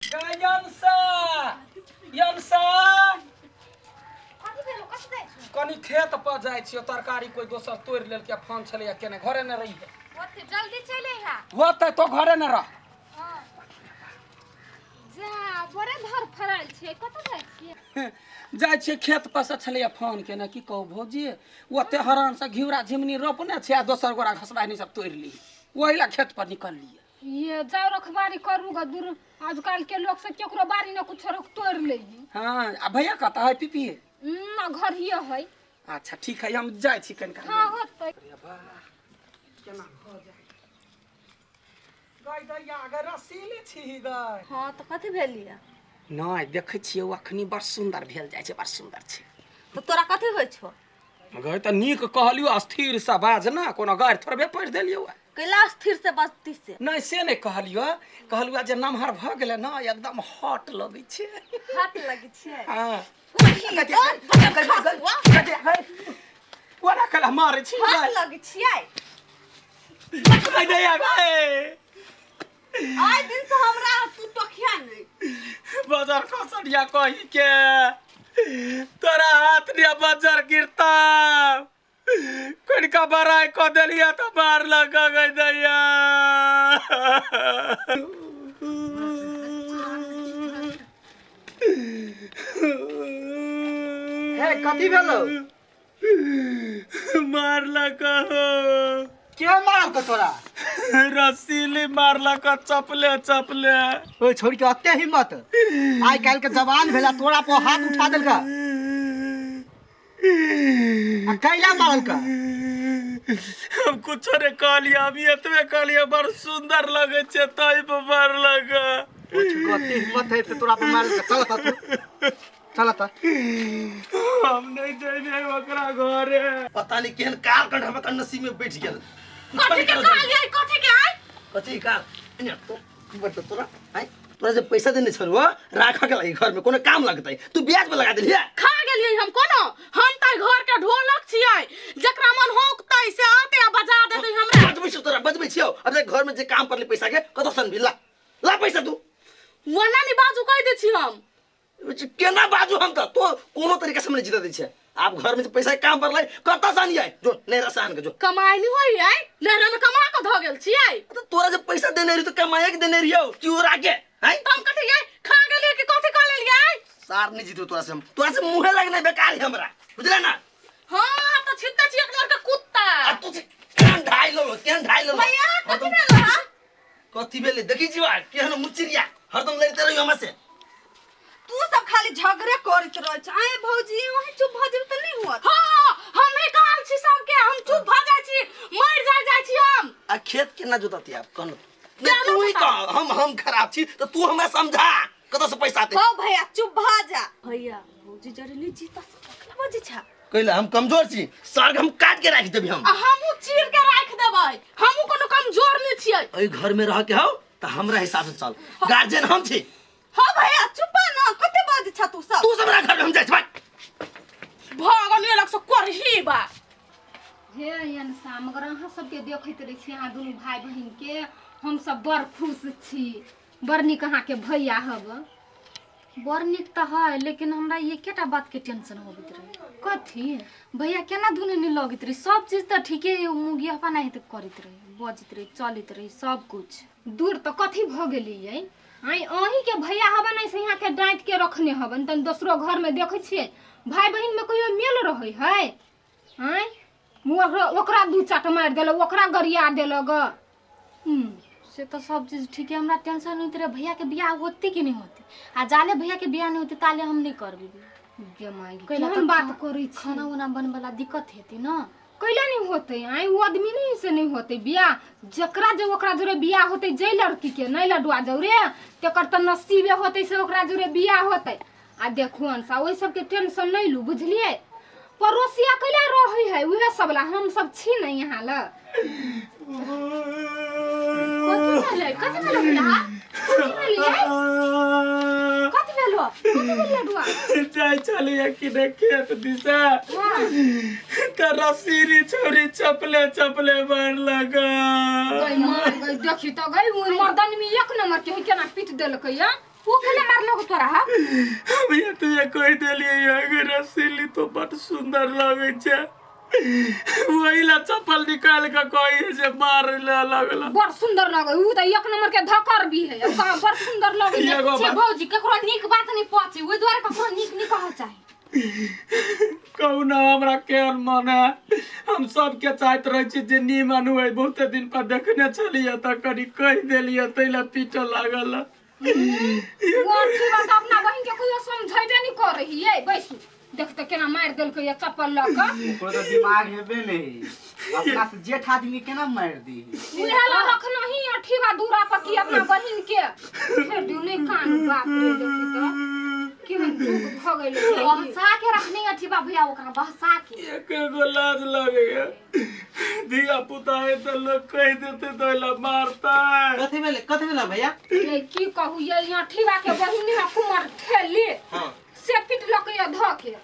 Yansa! Yansa! कनी खेत पर जाय छियो तरकारी कोई दोसर तोड़ लेल के फोन छले या केने घरे न रही है ओते जल्दी चले हा होते तो घरे न रह हां जा बड़े घर फरल छे कत जाय छिए जाय छिए खेत पर से छले या फोन केने की कहू भौजी ओते हरान से घिउरा झिमनी रोपने छै आ दोसर गोरा घसबानी सब तोड़ ली ओहिला खेत पर निकल लिए ये जाओ रखबारी करूगा दूर आजकल के लोग से केकरो बारी न कुछ रख तोड़ ले हां आ भैया कहता है पीपी ना घर ही है अच्छा ठीक है हम जाय छी कनका हां होतै अरे बा केना हो जाय गाय दैया अगर रसीले छी गाय हां तो कथि भेलिया नहीं देखे छिए अखनी बड़ सुंदर भेल जाय छै बड़ सुंदर छै तो तोरा कथि होय छो गाय त नीक कहलियो स्थिर से बाज ना कोनो गाय थोड़बे पढ़ देलियो कैला स्थिर से बस्ती से नहीं से नहीं कहलियो कहलुआ जे नमहर भ गेले ना एकदम हॉट लगै छै हाथ लगे छे हां कोना कला मारे छी हाथ लगे छिए गाय दैया गाय आइ दिन से हमरा तू टखिया नहीं बाजार कसरिया कहि के तोरा हाथ ने बाजार गिरता कनिका बराई क देलिया त मार लगा गई दैया हे कथि भेलो मार लगा के मारल क तोरा रसीली मार लगा चपले चपले ओए छोड़ के अत्ते हिम्मत आइ काल के जवान भेला तोरा पर हाथ उठा देलका आ कैला मारल का हम कुछ रे कहलिया हम एतबे कहलिया बड़ सुंदर लगे छै तई पर मार लगा ओ छुको अत्ते हिम्मत है ते तोरा पर मारल का चल तू चल त हम नहीं जेबे ओकरा घरे पता नहीं केहन कार कंठ हम के नसीब में बैठ गेल कथि के कहलिए कथि के आइ कथि कार इने तो की बत तोरा आई तोरा जे पैसा देने छलवा राखा के लागि घर में कोनो काम लगतै तू ब्याज पे लगा देलिए खा गेलिए हम कोनो हम त घर के ढोलक छियै जकरा मन होकतै से आते आ बजा देतै हमरा बजबै छियो अब जे घर में जे काम परले पैसा के कतो सन भी ला पैसा तू वना नि बाजू कह दे छी हम केना बाजू हम त तो कोनो तरीका से हमने जीता दै छै आप घर में जे पैसा के काम परले कतो सन आइ जो नहीं रसान के जो कमाई नहीं होई आइ लहरा में कमा के ध गेल छियै तो तोरा जे पैसा देने रही तो कमाए के देने रहियो क्यों राके हैं तुम कथि ये खा गेलिए कि कथि कह लेलिए सार नहीं जीतो तोरा से हम तोरा से मुंहे लगने बेकार है हमरा बुझले ना हां तो छित्ता छी एक नंबर के कुत्ता आ तू केन ढाई लो भैया कथि भेल हा कथि भेले देखि जीवा केहन मुचिरिया हरदम लड़ते रहियो हमरा से तू सब खाली झगड़े करत रह छ आए भौजी वही चुप भ जेब त नहीं हुआ हां हम ही कहल छी सब के हम चुप भ जाय छी मर जाय छी हम आ खेत केना जोतती आप कन नहीं तू ही कह हम खराब छी तो तू हमरा समझा कत से पैसा दे हो भैया चुप भ जा भैया भौजी जरे नहीं जीता सकला बजे छ कहले हम कमजोर छी साग हम काट के राख देबी हम हमहु चीर के राख देबै हमहु कोनो कमजोर नहीं छियै एई घर में रह के हो त हमरा हिसाब से चल गार्जियन हम छी हो भैया चुप न कते बजे छ तू सब हमरा घर में हम जाय छी भाई भगवान ये लग से करही बा हे यन सामगर अहाँ सबके देखैत रही छी अहाँ दुनू भाई बहिन के हम सब बड़ खुश छी बड़ नीक अहाँ के भैया हब बड़ नीक त है लेकिन हमरा एकेटा बात के टेंशन होबत रही कथी भैया केना दुनू नहीं लगत रही सब चीज त ठीके मुगी अपन नहीं त करत रही बजत रही चलित रही सब कुछ दूर त कथी भ गेलिए आई अही के भैया हबन नहीं से यहाँ के डांट के रखने हबन तन दूसरो घर में देखै छिए भाई बहिन में कोई मेल रहै है हैं ओकरा दू चाट मार देल ओकरा गरिया देलग से तो सब चीज ठीक है हमरा टेंशन नहीं रहे भैया के बियाह होते कि नहीं होते आ जाले भैया के बियाह नहीं होते ताले हम नहीं करबे गे मांगी केहन बात करै छी खाना उना बन वाला दिक्कत हेती ना कैला नहीं होते आई वो आदमी नहीं से नहीं होते बियाह जकरा जो ओकरा जोरे बियाह होते जे लड़की के नहीं लडुआ जौरे तेकर त नसीबे होते से ओकरा जोरे बियाह होते आ देखुन सा ओइ सब के टेंशन नहीं लू बुझलिए पड़ोसिया कैला रहै है उहे सब ला हम सब छी नहीं यहाँ ला कथि भेलै बियाह कथि भेलो लडुआ जाय चलिए कि खेत दिशा त रसीरी छोरी चपले चपले मार लगा गई मार गई देखी त गई मर्दन में एक नंबर के केना पीट देलकै या वो केना मारलो तोरा हा भैया तुझे कह देलिए अगर रसीली तो बड़ सुंदर लगे छे वही ला चप्पल निकाल के कही से मार ले लगला बड़ सुंदर लगे उ त एक नंबर के धकर भी है ओका बड़ सुंदर लगे एगो छे बात- भौजी ककरो नीक बात नहीं पहुंचे ओइ द्वारा ककरो नीक नहीं कह चाहे कहू ना हमरा केहन मन है हम सबके चाहत रहे छी जे नीमन हुए बहुते दिन पर देखने चलिए त कनी कह देलिए तैला पीटे लागल वो की बात अपना बहन के कोई समझैबे नहीं कर रही है बैसू देख त केना मार देलकै ये चप्पल ल के ओकरो तो दिमाग हेबे नहीं अपना से जेठ आदमी केना मार दी उहे ला रखना ही अठीवा दूरा पर की अपना बहन के फेर दिउ नहीं कान बाप रे देखी त केहन दुख भ गेलै बहसा के रखनी अठीबा भैया ओकरा बहसा के एक एगो लाज लगेगा दिया पुता है तो लोग कह देते तो ला मारता है कथी भेल भैया ये की कहू ये अठीवा के बहिनी में कुमार ठेली हां से पिट लके ये ध के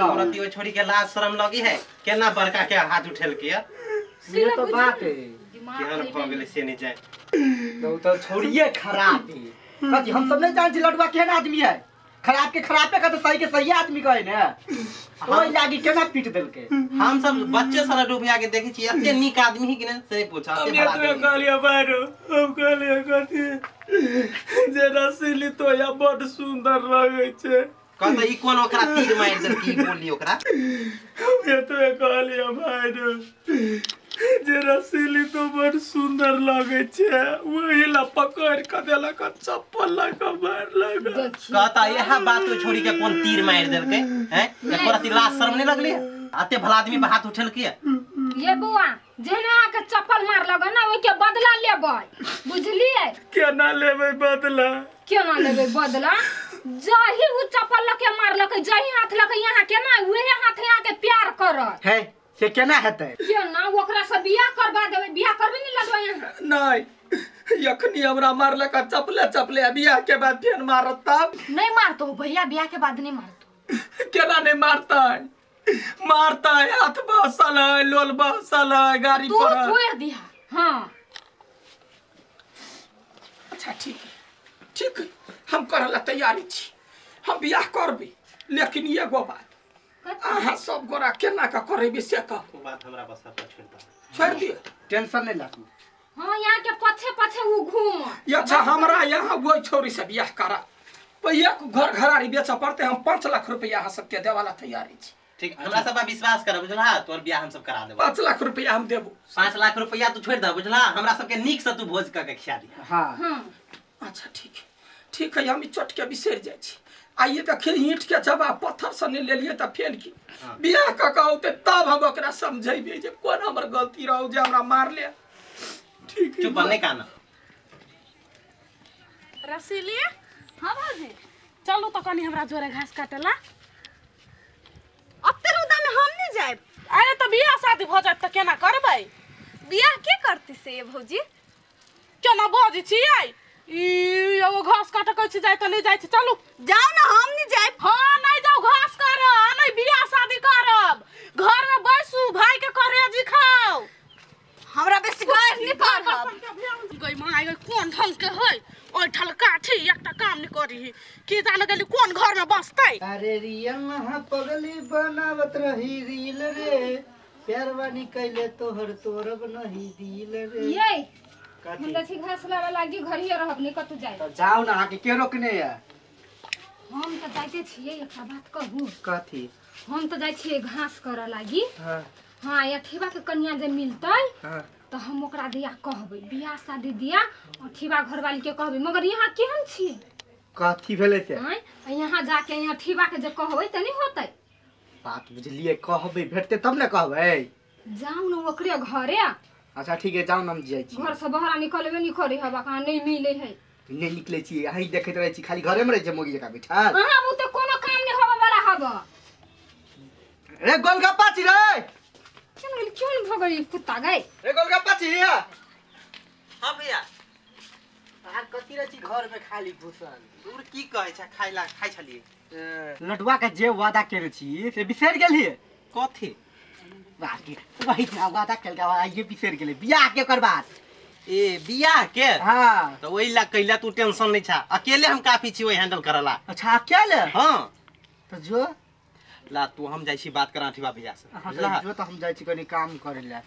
औरत यो छोड़ी के लाज शरम लगी है केना बड़का के हाथ उठेल के ये तो बात है केहन भ गेलै से नहीं जाए तो छोड़िए खराब है कथी हम सब नहीं जान छी लड़वा केहन आदमी है खराब के खराबे का तो सही के सही आदमी कहे ने ओइ लागी केना पीट देलके हम सब बच्चे सारा डूबिया के देखे छी एते नीक आदमी ही कि ना से पूछा से हम ये बड़ा तो कहलिए बारो हम कहलिए कथी जे रसीली तो या बड़ सुंदर लगे छे कहता ई कोन ओकरा तीर मार दे की बोली ओकरा हम ये तो कहलिए बारो जे रसीली तो बड़ सुंदर लगे छे वही ला पकड़ के देला का चप्पल लगा मार लगा कहता यह बात तो छोड़ी के कोन तीर मार देलके हैं एकरा ती लाज शरम नहीं लगले आते भला आदमी पे हाथ उठेल के ये बुआ जेना आके चप्पल मार लगा ना ओके बदला लेबै बुझलिए केना लेबै बदला केना लेबै बदला जही उ चप्पल लके मार लके जही हाथ लके यहाँ केना उहे हाथ यहाँ के प्यार करत है से केना हेतै केना ओकरा से बियाह करबा देबै बियाह करबे नहीं लगबै यहाँ नहीं यखनी हमरा मारले का चपले बियाह के बाद फिर मारत तब नहीं मारतो भैया बियाह के बाद नहीं मारतो केना नहीं मारता है हाथ बसल है लोल बसल है गाड़ी तू पर है। तोड़ दिया हां अच्छा ठीक है हम करला तैयारी छी हम बियाह करबी लेकिन ये गो बात अहाँ सब गोरा केना का करेबी से कहू बात हमरा बस पर छोड़ दो छोड़ दिए टेंशन नहीं लाकू हां यहाँ के पछे पछे उ घूम ये अच्छा हमरा यहाँ वो छोरी से बियाह करा भैया को घर घरारी बेच पड़ते हम 5 लाख रुपया अहाँ सबके देवाला तैयारी छी ठीक हमरा सब पर विश्वास कर बुझला तोर बियाह हम सब करा देबो 5 लाख रुपया हम देबो 5 लाख रुपया तू छोड़ दे बुझला हमरा सब के नीक से तू भोज क के खिया दी हां हां अच्छा ठीक है हम ई चोट के बिसर जाय छी आइए देखिए ईंट के जवाब पत्थर से नहीं ले लिए तो फेल की बियाह का कहते तब हम ओकरा समझेबे जे कोन हमर गलती रहौ जे हमरा मार ले ठीक है चुप नहीं काना रसीली हां भाभी चलो तो कनी हमरा जोरे घास काटेला अत्ते रुदा में हम नहीं जाए अरे तो बियाह शादी भ जात त केना करबै बियाह के करती से ये भौजी केना बजै छी आई ई एगो घास काटे कहै छी जाय त नहीं जाय छी चलू जाओ ना हम नहीं जाए हां नहीं जाओ घास काटे नहीं बियाह शादी करब घर में बैसू भाई के करेजी खाओ हमरा बेसी गाय नहीं पढ़ब गई मां आई कोन ढंग के है ओइ ठल काठी एकटा काम नहीं करी की जाने गेली कोन घर में बसतै अरे रियल महा पगली बनावत रही रील रे प्यारवानी कैले तोहर तोरब नहीं दिल रे ये हम लछी घास लावे लागी घरिए रहब नहीं कतु जाए तो जाओ ना आके के रोकने है हम तो जाते छिए एकटा बात कहू कथी हम तो जाय छिए घास करे लागी हां हां अठीवा के कन्या जे मिलतै हां तो हम ओकरा दिया कहबै बियाह शादी दिया अठीवा घरवाली के कहबै मगर यहाँ केहन छी कथी भेले से हैं यहाँ जाके यहाँ अठीवा के जे कहबै त नहीं होतै बात बुझलिए कहबे भेटते तब ना कहबे जाऊ न ओकरे घरे अच्छा ठीक है जाओ ना हम जाय छी घर से बाहर निकलबे नहीं करे हवा कहाँ नहीं मिले है नहीं निकले छी यही देखैत रहे छी खाली घरे में रहे छी मोगी जका बैठल अहाँ वो तो कोनो काम नहीं होवे वाला हब रे गोलगप्पा छी रे क्यों नहीं भगई कुत्ता गए रे गोलगप्पा छी हां भैया आ कथी रहे छी घर में खाली घुसल तू की कहै छ खाइ छलिए लडुआ का जे वादा केने छी से बिसर गेलिए कथी बाकी वही ना वादा केल का ये बिसर गेले बियाह के कर बात ए बियाह के हाँ तो वही ला कैला तू टेंशन नहीं छा अकेले हम काफी छी वही हैंडल करला अच्छा क्या ले हां तो जो ला तू हम जाइ छी बात करा अठवा भैया से हाँ बुझला जो तो हम जाए छी कनी काम करे ला